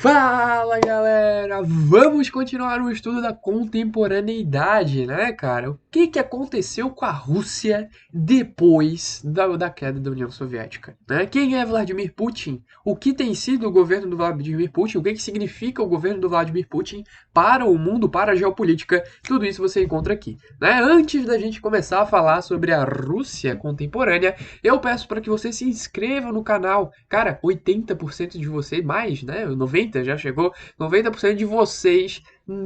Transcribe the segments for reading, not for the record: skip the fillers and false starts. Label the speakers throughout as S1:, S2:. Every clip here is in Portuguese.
S1: Fala galera, vamos continuar o estudo da contemporaneidade, né, cara? O que aconteceu com a Rússia depois da queda da União Soviética, né? Quem é Vladimir Putin? O que tem sido o governo do Vladimir Putin? O que significa o governo do Vladimir Putin para o mundo, para a geopolítica? Tudo isso você encontra aqui, né? Antes da gente começar a falar sobre a Rússia contemporânea, eu peço para que você se inscreva no canal. Cara, 80% de vocês, mais, né? 90% já chegou. 90% de vocês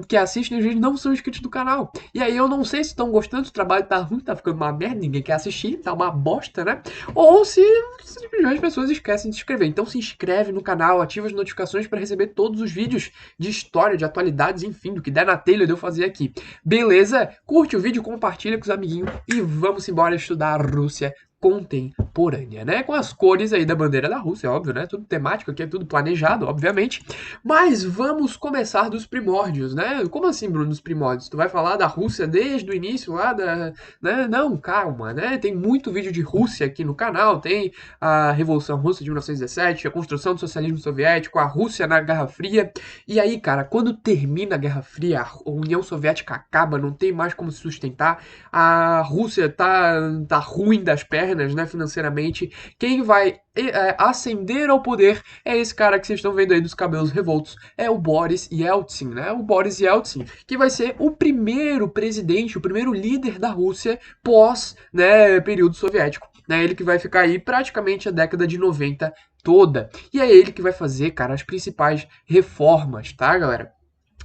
S1: que assistem os vídeos não são inscritos do canal. E aí eu não sei se estão gostando, o trabalho tá ruim, tá ficando uma merda, ninguém quer assistir, tá uma bosta, né? Ou se simplesmente as pessoas esquecem de se inscrever. Então se inscreve no canal, ativa as notificações para receber todos os vídeos de história, de atualidades, enfim, do que der na telha de eu fazer aqui. Beleza? Curte o vídeo, compartilha com os amiguinhos e vamos embora estudar a Rússia contemporânea, né? Com as cores aí da bandeira da Rússia, óbvio, né? Tudo temático aqui, é tudo planejado, obviamente. Mas vamos começar dos primórdios, né? Como assim, Bruno, dos primórdios? Tu vai falar da Rússia desde o início lá da... Né? Não, calma, né? Tem muito vídeo de Rússia aqui no canal, tem a Revolução Russa de 1917, a construção do socialismo soviético, a Rússia na Guerra Fria. E aí, cara, quando termina a Guerra Fria, a União Soviética acaba, não tem mais como se sustentar, a Rússia tá ruim das pernas, né, financeiramente. Quem vai ascender ao poder é esse cara que vocês estão vendo aí dos cabelos revoltos, é o Boris Yeltsin, né? O Boris Yeltsin, que vai ser o primeiro presidente, o primeiro líder da Rússia pós, né, período soviético, né? Ele que vai ficar aí praticamente a década de 90 toda. E é ele que vai fazer, cara, as principais reformas, tá, galera?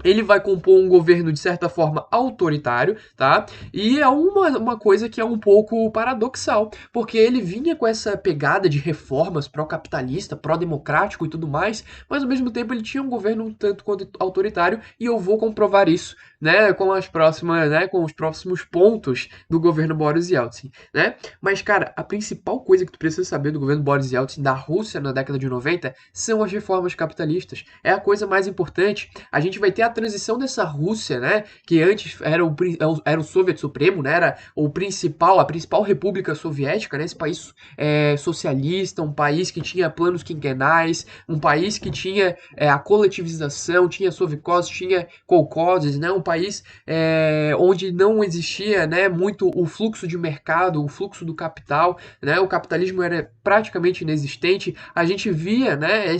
S1: Ele vai compor um governo, de certa forma, autoritário, tá? E é uma coisa que é um pouco paradoxal, porque ele vinha com essa pegada de reformas pró-capitalista, pró-democrático e tudo mais, mas ao mesmo tempo ele tinha um governo um tanto quanto autoritário, e eu vou comprovar isso, né, com as próximas, né, com os próximos pontos do governo Boris Yeltsin, né? Mas, cara, a principal coisa que tu precisa saber do governo Boris Yeltsin da Rússia na década de 90 são as reformas capitalistas. É a coisa mais importante. A gente vai ter a transição dessa Rússia, né, que antes era o Soviet Supremo, né, era a principal república soviética, né, esse país socialista, um país que tinha planos quinquenais, um país que tinha a coletivização, tinha sovkhozes, tinha kolkhozes, né, um país onde não existia, né, muito o fluxo de mercado, o fluxo do capital, né, o capitalismo era praticamente inexistente. A gente via, né,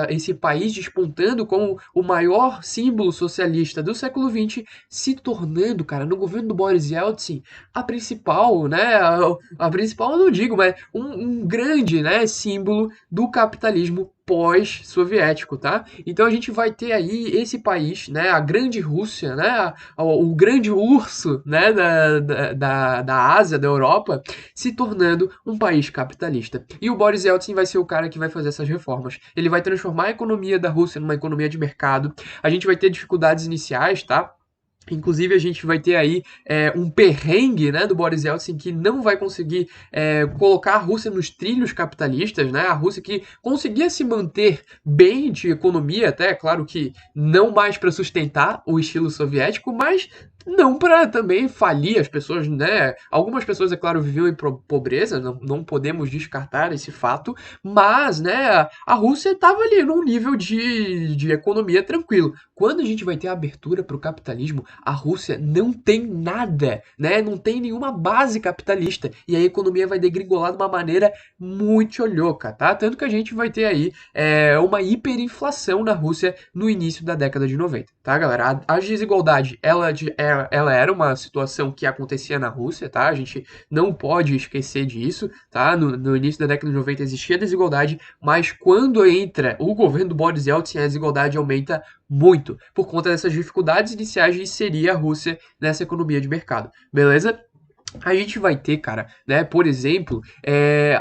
S1: esse país despontando como o maior símbolo socialista do século XX, se tornando, cara, no governo do Boris Yeltsin, a principal, né, a principal eu não digo, mas um grande, né, símbolo do capitalismo pós-soviético, tá? Então a gente vai ter aí esse país, né, a grande Rússia, né, o grande urso, né, da Ásia, da Europa, se tornando um país capitalista. E o Boris Yeltsin vai ser o cara que vai fazer essas reformas. Ele vai transformar a economia da Rússia numa economia de mercado. A gente vai ter dificuldades iniciais, tá? Inclusive, a gente vai ter aí um perrengue, né, do Boris Yeltsin que não vai conseguir colocar a Rússia nos trilhos capitalistas, né? A Rússia que conseguia se manter bem de economia, até, claro que não mais para sustentar o estilo soviético, mas não para também falir as pessoas, né? Algumas pessoas, é claro, viviam em pobreza, não podemos descartar esse fato, mas, né, a Rússia estava ali num nível de economia tranquilo. Quando a gente vai ter a abertura para o capitalismo, a Rússia não tem nada, né? Não tem nenhuma base capitalista. E a economia vai degringolar de uma maneira muito louca, tá? Tanto que a gente vai ter aí uma hiperinflação na Rússia no início da década de 90, tá, galera? A desigualdade, ela era uma situação que acontecia na Rússia, tá? A gente não pode esquecer disso, tá? No início da década de 90 existia desigualdade, mas quando entra o governo do Boris Yeltsin, a desigualdade aumenta muito, por conta dessas dificuldades iniciais de inserir a Rússia nessa economia de mercado, beleza? A gente vai ter, cara, né, por exemplo,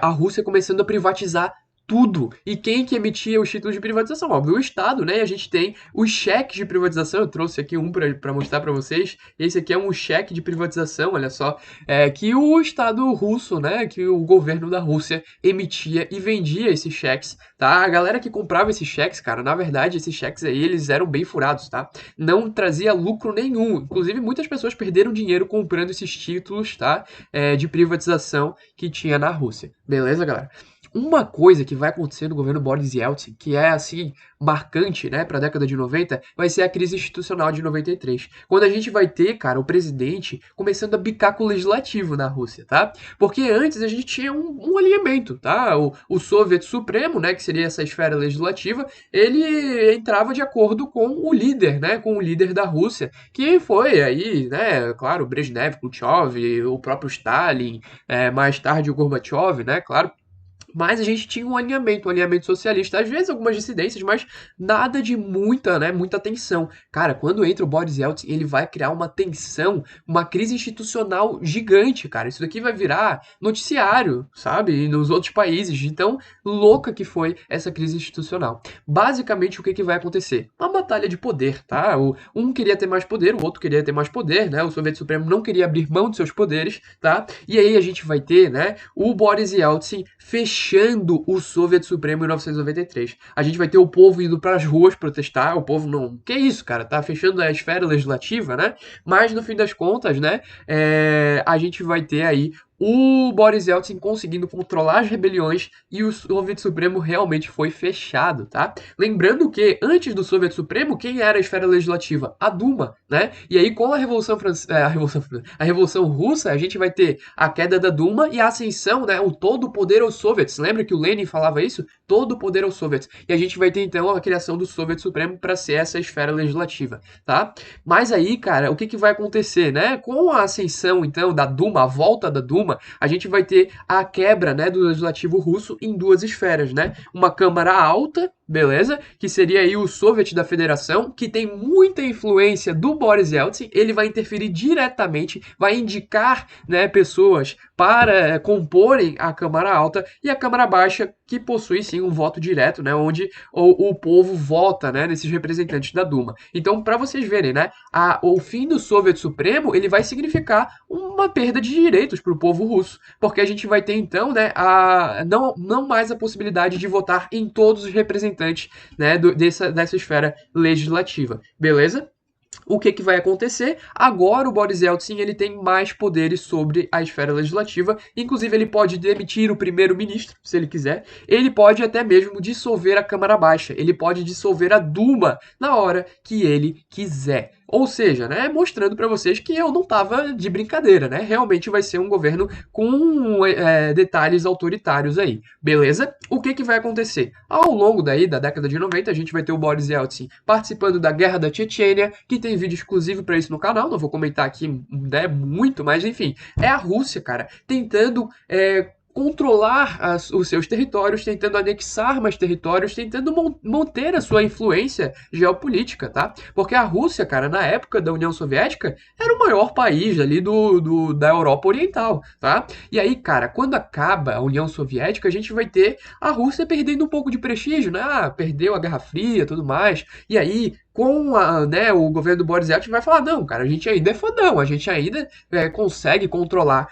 S1: a Rússia começando a privatizar tudo. E quem que emitia os títulos de privatização? Óbvio, o Estado, né? A gente tem os cheques de privatização. Eu trouxe aqui um para mostrar para vocês. Esse aqui é um cheque de privatização, olha só, que o Estado russo, né? Que o governo da Rússia emitia e vendia esses cheques, tá? A galera que comprava esses cheques, cara, na verdade, esses cheques aí, eles eram bem furados, tá? Não trazia lucro nenhum. Inclusive, muitas pessoas perderam dinheiro comprando esses títulos, tá? De privatização que tinha na Rússia. Beleza, galera? Uma coisa que vai acontecer no governo Boris Yeltsin, que é assim marcante, né, para a década de 90, vai ser a crise institucional de 93. Quando a gente vai ter, cara, o presidente começando a bicar com o legislativo na Rússia, tá? Porque antes a gente tinha um alinhamento, tá? O Soviet Supremo, né, que seria essa esfera legislativa, ele entrava de acordo com o líder, né, com o líder da Rússia, que foi aí, né, claro, Brezhnev, Khrushchev, o próprio Stalin, mais tarde o Gorbachev, né, claro, mas a gente tinha um alinhamento socialista, às vezes algumas dissidências, mas nada de muita, né, muita tensão. Cara, quando entra o Boris Yeltsin, ele vai criar uma tensão, uma crise institucional gigante, cara. Isso daqui vai virar noticiário, sabe? E nos outros países, de tão louca que foi essa crise institucional. Basicamente, o que que vai acontecer? Uma batalha de poder, tá? Um queria ter mais poder, o outro queria ter mais poder, né? O Soviético Supremo não queria abrir mão de seus poderes, tá? E aí a gente vai ter, né, o Boris Yeltsin fechando o Soviet Supremo em 1993. A gente vai ter o povo indo para as ruas protestar, o povo não... Que isso, cara? Tá fechando a esfera legislativa, né? Mas, no fim das contas, né, a gente vai ter aí o Boris Yeltsin conseguindo controlar as rebeliões e o Soviet Supremo realmente foi fechado, tá? Lembrando que antes do Soviet Supremo, quem era a esfera legislativa? A Duma, né? E aí com a a Revolução Russa, a gente vai ter a queda da Duma e a ascensão, né, o todo o poder aos soviets. Lembra que o Lenin falava isso? Todo o poder aos soviets. E a gente vai ter então a criação do Soviet Supremo para ser essa esfera legislativa, tá? Mas aí, cara, o que que vai acontecer, né? Com a ascensão então da Duma, a volta da Duma, a gente vai ter a quebra, né, do legislativo russo em duas esferas, né? Uma Câmara Alta, beleza? Que seria aí o Soviet da Federação, que tem muita influência do Boris Yeltsin, ele vai interferir diretamente, vai indicar, né, pessoas para comporem a Câmara Alta e a Câmara Baixa, que possui sim um voto direto, né, onde o povo vota, né, nesses representantes da Duma. Então, para vocês verem, né, o fim do Soviet Supremo, ele vai significar uma perda de direitos para o povo russo, porque a gente vai ter então, né, não mais a possibilidade de votar em todos os representantes, né, dessa esfera legislativa, beleza? O que que vai acontecer? Agora o Boris Yeltsin ele tem mais poderes sobre a esfera legislativa, inclusive ele pode demitir o primeiro-ministro, se ele quiser, ele pode até mesmo dissolver a Câmara Baixa, ele pode dissolver a Duma na hora que ele quiser. Ou seja, né, mostrando para vocês que eu não tava de brincadeira, né? Realmente vai ser um governo com detalhes autoritários aí, beleza? O que que vai acontecer? Ao longo daí da década de 90, a gente vai ter o Boris Yeltsin participando da Guerra da Chechênia, que tem vídeo exclusivo para isso no canal, não vou comentar aqui, né, muito, mas enfim, é a Rússia, cara, tentando controlar os seus territórios, tentando anexar mais territórios, tentando manter a sua influência geopolítica, tá? Porque a Rússia, cara, na época da União Soviética, era o maior país ali da Europa Oriental, tá? E aí, cara, quando acaba a União Soviética, a gente vai ter a Rússia perdendo um pouco de prestígio, né? Ah, perdeu a Guerra Fria, tudo mais. E aí, com né, o governo do Boris Yeltsin vai falar, não, cara, a gente ainda é fodão, a gente ainda consegue controlar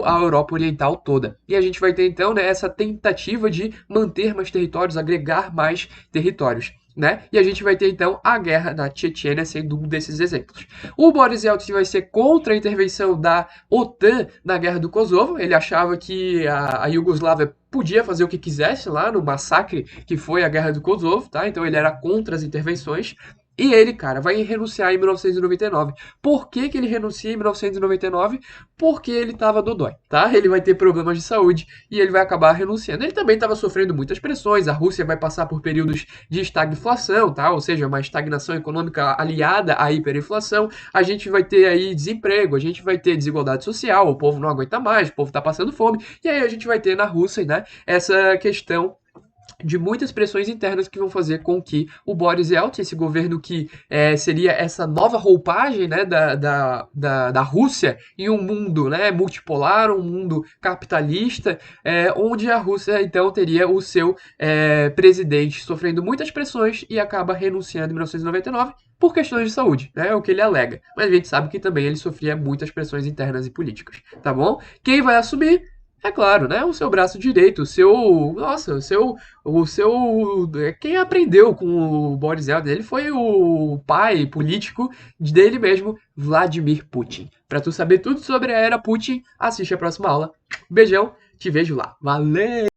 S1: a Europa Oriental toda. E a gente vai ter, então, né, essa tentativa de manter mais territórios, agregar mais territórios. Né? E a gente vai ter então a guerra da Chechênia sendo um desses exemplos. O Boris Yeltsin vai ser contra a intervenção da OTAN na guerra do Kosovo. Ele achava que a Iugoslávia podia fazer o que quisesse lá no massacre que foi a guerra do Kosovo, tá? Então ele era contra as intervenções. E ele, cara, vai renunciar em 1999. Por que que ele renuncia em 1999? Porque ele estava dodói, tá? Ele vai ter problemas de saúde e ele vai acabar renunciando. Ele também estava sofrendo muitas pressões, a Rússia vai passar por períodos de estagflação, tá? Ou seja, uma estagnação econômica aliada à hiperinflação. A gente vai ter aí desemprego, a gente vai ter desigualdade social, o povo não aguenta mais, o povo está passando fome. E aí a gente vai ter na Rússia, né, essa questão de muitas pressões internas que vão fazer com que o Boris Yeltsin, esse governo que seria essa nova roupagem, né, da Rússia em um mundo, né, multipolar, um mundo capitalista, onde a Rússia então teria o seu presidente sofrendo muitas pressões e acaba renunciando em 1999 por questões de saúde, né, é o que ele alega. Mas a gente sabe que também ele sofria muitas pressões internas e políticas, tá bom? Quem vai assumir? É claro, né? O seu braço direito, o seu. Nossa, quem aprendeu com o Boris Yeltsin, ele foi o pai político dele mesmo, Vladimir Putin. Para tu saber tudo sobre a era Putin, assiste a próxima aula. Beijão, te vejo lá. Valeu!